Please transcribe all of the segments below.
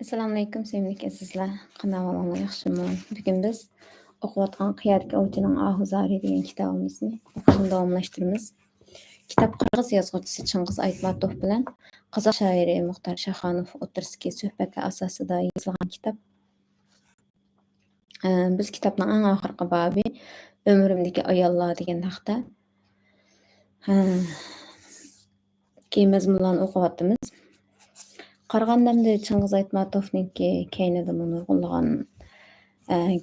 Assalomu alaykum, sevimli sizlar. Qanday ahvolinglar, yaxshimi? Bugun biz o'qiyotgan Qiyatga ovchining Ahuzari degan kitobimizni o'qishni davomlashtiramiz. Kitob qirg'iz yozuvchisi Chingiz Aytmatov bilan qozoq shoiri Muxtor Shahonov o'tirsidagi suhbatlar asosida yozilgan kitob. Biz kitobning eng oxirgi bobi Ömrümdeki ayollar degan haqda keyin mazmunlarni o'qiyapmiz. Qaragandamda Chingiz Aytmatovniki keynida nurg'unlagan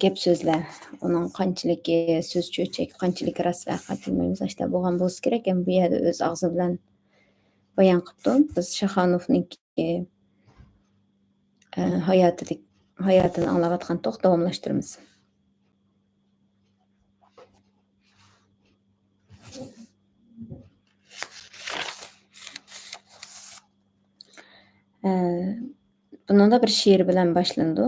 gap so'zlar, uning qanchalik so'z cho'chak, qanchalik rost haqiqat bilmaymiz. Ashta bo'lgan bo'lsa kerak, ham bu yerda o'z og'zi bilan bayon qildi. Biz Shahonovniki hayotini anglayotgan to'q davomlashtiramiz. Bununda bir she'r bilan boshlandi.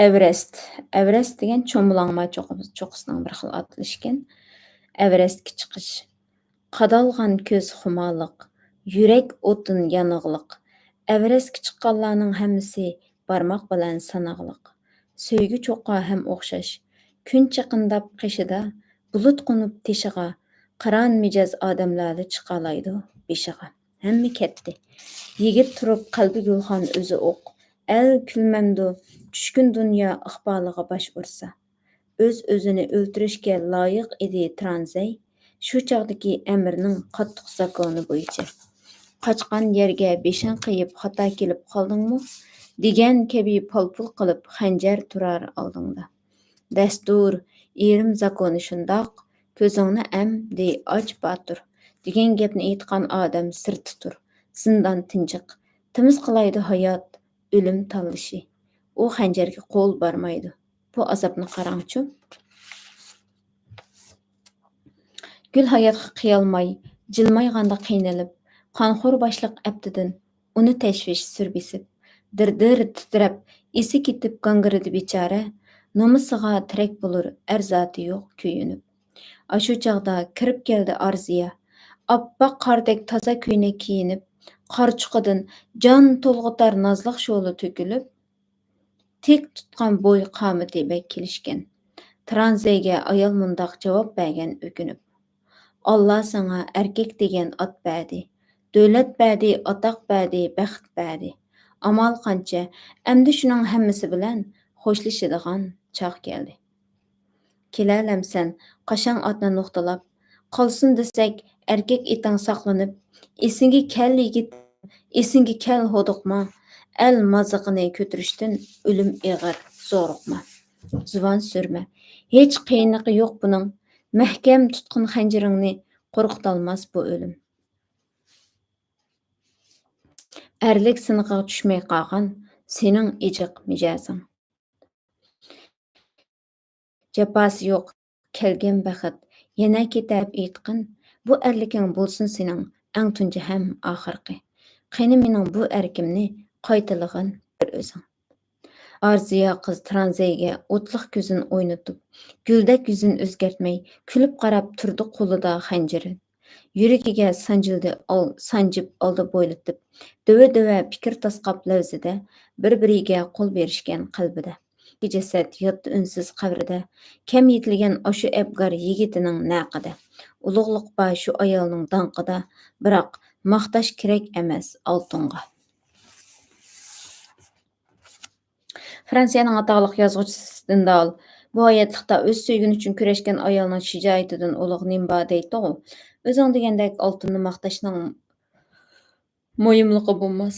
Everest degan cho'milangma cho'qqisining bir xil atalishi ekan. Everestga chiqish. Qadalgan ko'z xumolik, yurak o'tin yanıqliq. Everestga chiqqanlarning hammasi barmoq bilan sanoqliq. Сөйгü cho'qqa ham o'xshash. Kun chiqindab qishida, bulut qo'nib teshig'a, qiron mijoz odamlarni chiqalaydi beshig'a. Hamma ketdi. Yigit turib qalbi gulxon o'zi o'q. El kulmamdu, tushkun dunyo iqboliga bosh ursa. O'z-o'zini o'ltirishga loyiq edi Tranzey. Shu chog'dagi amirning qattiq zakoni bo'yicha. Qochgan yerga beshing qiyib xato kelib qoldingmi? Degan kabi polpul qilib xanjar turar oldingda. Dastur, erim zakoni shundoq, ko'zingni de och botur. Degan gapni aytgan odam sir tutur. Zindon tinchiq. Timiz qilaydi hayot, o'lim tanlishi. U xanjarga qo'l barmaydi. Bu azobni qarangchi. Gül hayotga qiyolmay, jilmayganda qiynalib, qonxo'r boshliq abdidan uni tashvish sur besib, dir titrab, esi ketib gangiridi bechora, nomusiga tirak bo'lur, arzati yo'q kuyinib. Ashu chog'da kirib keldi arziya, oppoq qardek toza ko'ynak kiyinib, qarchuqidan jon to'lg'utar nozliq sho'li to'kilib, tek tutgan bo'y qomati bek kelishgan. Tranzeyga ayol mundoq javob bergan o'kinib. Allah sana erkek degan ot berdi. Davlat berdi, atoq berdi, baxt berdi. Amal qancha, endi shuning hammasi bilan xo'shlashadigan chog' keldi. Kelalamsan, qashang otni nuqtalab, qolsin desak, erkek eting saqlanib, esingi kel yigit, esingi kel hoduqma, el mazig'ini ko'tirishdan o'lim ig'ir, zo'ruqma. Zuvan sürme. Hech qiyinligi yo'q buning. Mahkam tutqun xanjiringni qo'rqitolmas bu o'lim. Erlik siniqiga tushmay qolgan sening ijiq mijozing. Jafosi yo'q, kelgan baxt, yana ketab aytqin, bu erliking bo'lsin sening eng tunji ham oxirgi. Qani mening bu erkimni qaytalig'in bir o'zing. Arziya qiz Tranzeyga o'tliq ko'zini o'ynatib, guldek yuzini o'zgartmay, kulib qarab turdi qo'lida xanjiri. Yuragiga sanjib oldi bo'ylatib, döve fikir tasqab lavzida, bir-biriga qo'l berishgan qalbida. Jasad yotdi unsiz qabrida, kam yetilgan oshu abgar yigitining naqida. Ulug'liq ba shu ayolning danqida, biroq maqtash kerak emas oltinga. Fransiyaning ataqlıq yazğıcısı Stendhal bu hayatlıqda öz söygün üçün küreşken ayolning shijoatidan ulug' nimba deydi-u. Özüň degендek oltinni maqtashning muhimligi bo'lmas.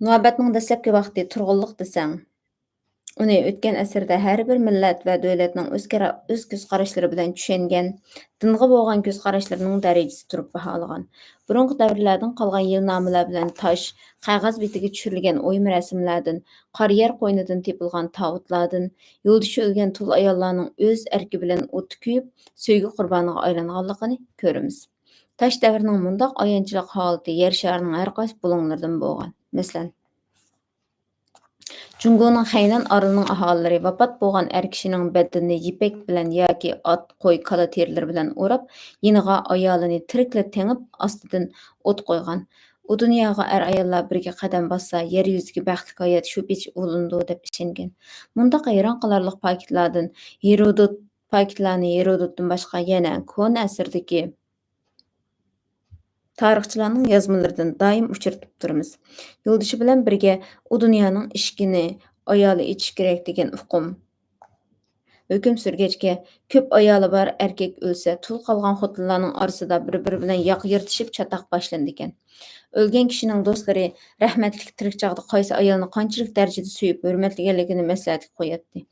Muhabbatning dastlabki vaqti turg'unlik desang, uni o'tgan asrda har bir millat va davlatning o'z ko'z qarashlari bilan tushungan, dinga bo'lgan ko'z qarashlarining darajasi turib baholagan. Burungi davrlardan qolgan yilnomalar bilan tosh, qog'oz betiga tushirilgan o'yim rasmlardan, qor yer qo'ynidan tepilgan tavutlardan, yo'ldishi o'lgan tul ayollarning o'z erki bilan o't kuyib, so'ygi qurboniga aylanganligini ko'ramiz. Tosh davrining mundoq ayanchliq holati yer sharining har qaysi bulunglaridan bo'lgan. Masalan, Jungoning Xaynan orolining aholilari vafot bo'lgan er kishining badanini yipak bilan yoki ot, qo'y, kala terilari bilan o'rab, yeniga ayolini tiriklab tengib, ostidan o't qo'ygan. U dunyoga ayollar birga qadam bassa, yer yuzidagi baxtli hayot shu besh ulundu deb ishongan. Mundaq hayron qolarliq paketlardan Herodotdan boshqa yana ko'na asrdagi tarixchilarning yozmalaridan doim uchratib turamiz. Yo'ldoshi bilan birga u dunyoning ishkini ayoli ichish kerak degan hukm surgachga ko'p ayoli bor erkak o'lsa, tul qolgan xotinlarning orasida bir-biri bilan yoq yirtishib chatoq boshlandi ekan. O'lgan kishining do'stlari rahmatlik tirik chog'da qaysi ayolni qanchalik darajada suyib hurmatlaganligini maslahat qo'yatdi.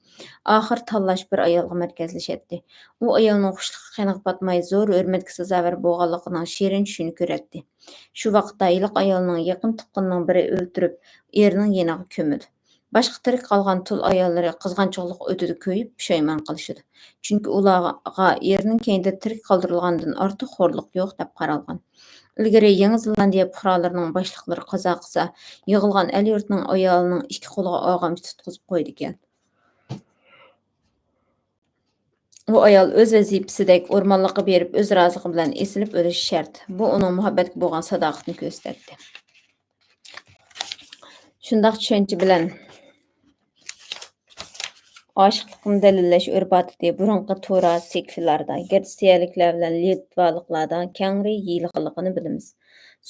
Oxir tanlash bir ayolga markazlashatdi. U ayolning xushliqqa qaniq patmay zo'r hurmatga sazovor bo'lganligining shirin tushini ko'ratdi. Shu vaqtda iliq ayolning yaqin tuqqanining biri o'ltirib, erining yeniga ko'midi. Boshqa tirik qolgan tul ayollari qizg'anchiqlik o'tida ko'yib pushaymon qilishdi. Chunki ularga erining keyinda tirik qoldirilgandan ortiq xo'rliq yo'q deb qaralgan. Ilgari Yangi Zelandiya fuqarolarining boshliqlari qazo qilsa, yig'ilgan el yurtning ayolining ikki qo'liga og'amchi tutqizib qo'ydi ekan. Bu ayol o'z vazifasidek o'rmonliqqa berib, o'z roziligi bilan esilib o'lishi shart. Bu uning muhabbatga bo'lgan sadoqatini ko'rsatdi. Shundoq tushuncha bilan oshiqlikni dalillash urf-odati burunqi Tora sekfilarda, Gertsiyaliklar bilan Litvaliklarda kengri yeyilganligini bilamiz.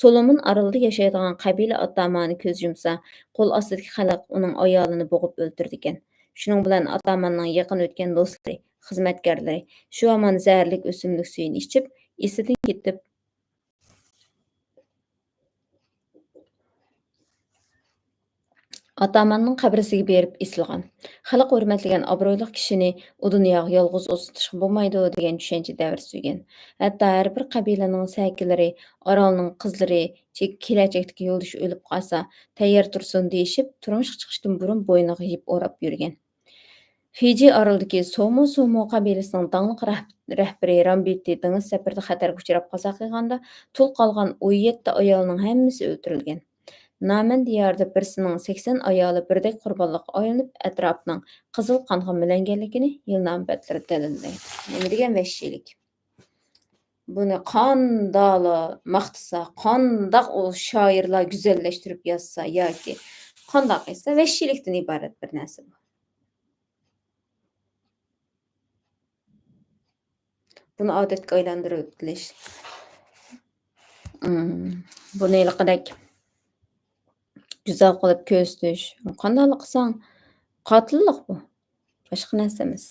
Solomon orolida yashaydigan qabila atamani ko'z yumsa, qo'l ostidagi xalq uning ayolini bo'g'ib o'ltirdi ekan. Shuning bilan atamanning yaqin o'tgan do'stlari, xizmatkorlari shu amon zaharlik o'simlik suyini ichib, esidan ketib atamanning qabrisiga berib esilgan. Xalq hurmatlagan obro'li kishini u dunyoga yolg'iz uzatishga bo'lmaydi degan tushuncha davr suygan. Hatto har bir qabilaning sakilari, orolning qizlari kelajakdagi yo'ldoshi o'lib qolsa, tayyor tursin deyishib, turmushga chiqishdan burun bo'yniga yip o'rab yurgan. Fiji orolidagi Somo qabilasining dangliq rahbari Rambiti dengiz safarida xatarga uchrab qazo qilganda, tul qolgan 17 ayolning hammasi o'ldirilgan. Naman diyorida birsining 80 ayoli birdek qurbonlikqa aylanib, atrofining qizil qonga milanganligini yilnoma betlari dalillaydi. Nima degan vahshiylik? Buni qandala maqtasa, qandaq u shoirlar go'zallashtirib yozsa yoki qandaq esa vahshiylikdan iborat bir narsa bu. Buni odatga aylantirib o'tilish. Buni ilqidek go'zal qilib ko'rsatish. Qandaylik qilsang qotillik bu. Boshqa narsa emas.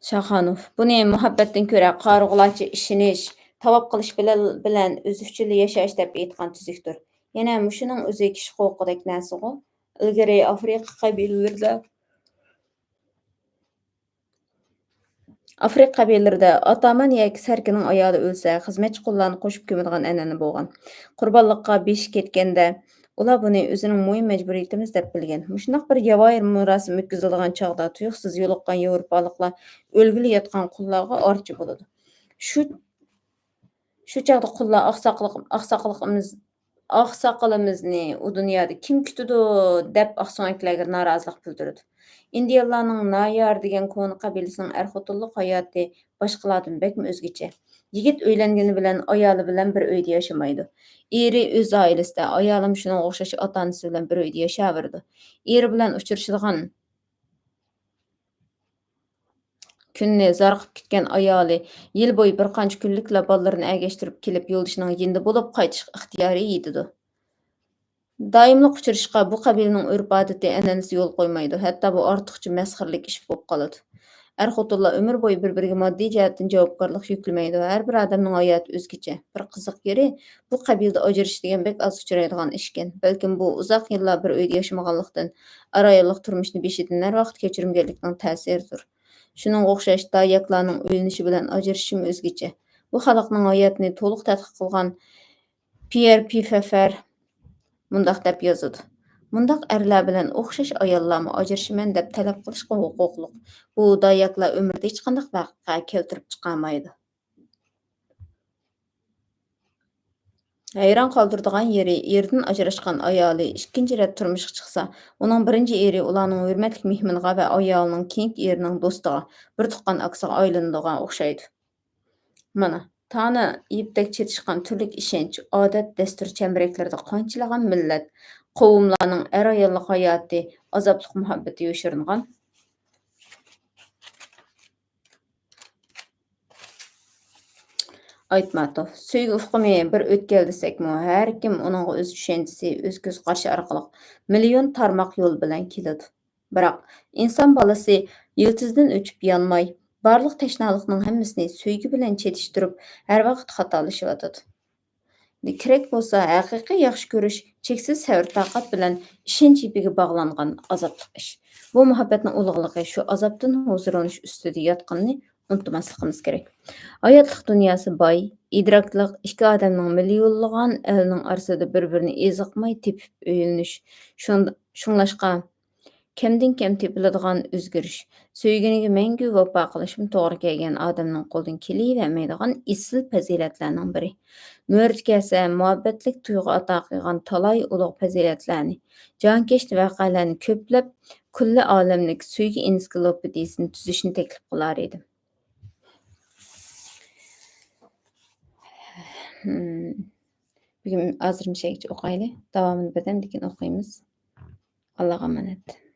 Shoxonov. Buni muhabbatdan ko'ra qarg'ularcha ishonish, tavob qilish bilan o'zi uchun yashash deb aytgan tuzukdir. Yana mushuning o'zi kishi huquqidek narsa-ku. Ilgari Afrika qabilalarida ataman yoki sarkining ayoli o'lsa, xizmatchi qullarni qo'shib ko'madigan an'ana bo'lgan. Qurbonlikqa besh ketganda ular buni o'zining muhim majburiyatimiz deb bilgan. Mushundoq bir yavoir murosim o'tkaziladigan chog'da tuyuqsiz yo'liqqan yevropaliklar o'lgili yotgan qullarga orchi bo'ladi. Shu chog'da qullar oqsoqolimizni u dunyoda kim kutadi deb oqso'ngaklarga norozilik bildirdi. Indiyalarning Nayar degan ko'ni qabilasining er-xotinlik hayoti boshqalardan bakmi o'zgacha. Yigit uylangani bilan ayoli bilan bir uyda yashamaydi. Eri o'z oilasida, ayolim shunga o'xshash ota-onasi bilan bir uyda yashayverdi. Eri bilan uchrashadigan kunni zarqib ketgan ayoli yil bo'yi bir qancha kunlikla bolalarini agashtirib kelib yo'ldoshining yindi bo'lib qaytish ixtiyori yetidi. Doimliq uchrashishga bu qabilaning urf-odati an'anasi yo'l qo'ymaydi. Hatto bu ortiqcha masxaralik ish bo'lib qoladi. Er-xotinlar umr bo'yi bir-biriga moddiy jihatdan javobgarlik yuklamaydi. Har bir odamning hayoti o'zgacha. Bir qiziq yeri bu qabilda ajrashish degan bek oz uchraydigan ishkan. Balkim bu uzoq yillar bir uyda yashamaganlikdan, ara-ayollik turmushni beshidan nariroq kechirmaganlikning ta'siridir. Shuning o'xshash dayaklarning uylanishi bilan ajrashishi o'zgacha. Bu xalqning hayotini to'liq tadqiq qilgan Pierre Pfeffer mundaq deb yozadi. Mundaq erlar bilan o'xshash ayollarni ajrashaman deb talab qilishga huquqliq. Bu dayaklar umrida hech qanday voqea keltirib chiqarmaydi. Hayran qaldırdıgan yeri, erdən ajraşqan ayaly ikkinji rət turmuşga çyksa, onuň birinji eri ulanyň hürmetlik mehmaniga we ayalynyň keyinki eriniň dostuga, bir tuqqan aksyga aýlandygan okşaýdy. Mana, tany ýipdek çetişkan türlik işenç, adat, destur çembereklerinde kançylagan millet, kowumlaryň er-aýallyk haýaty, azaplyk muhabbaty ýoşuryngan. Aýtmato. Söýgü ufkumy bir ötkel desekmi, her kim onuňga öz düşünjesi, öz göz garşy arkalyk million tarmak ýol bilen keledi. Birak insan balasy ýyltyzdan öçüp ýanmay, barlyk teşnalykynyň hemmesini söýgü bilen çetişdirip, her wagt hatalaşypatyd. Kerek bolsa hakyky ýaxşy görüş, çeksiz säbir takat bilen işenç ipiге baglangan azaplyk iş. Bu muhabbetniň uluglygy şu azapdan huzurlanyş üstüde ýatkanyny unutmaslygymyz gerek. Hayatlyk dünýäsi bay, idraklyk iki adamnyň millionlagan eliniň arasynda bir-birini ezikmay tepip öýülnüş. Şuňlaşqa kemden kem tepiladigan özgürüş, söýgeniге meňgi wapa kılışym togry kelgen adamnyň goldan kelibermeýdigan isil peziletleriniň biri. Möhürt kelse muhabbetlik tuýgu ata kılgan talay ulug peziletlerini, jankeşli wakalarny köplep, kulli alemlik söýgü ensiklopediýasyny tüzüşni teklip kılar edim. Bugün azırmışa okaýly. Dawamyny bedem dikin okaýmyz. Allaha emanet.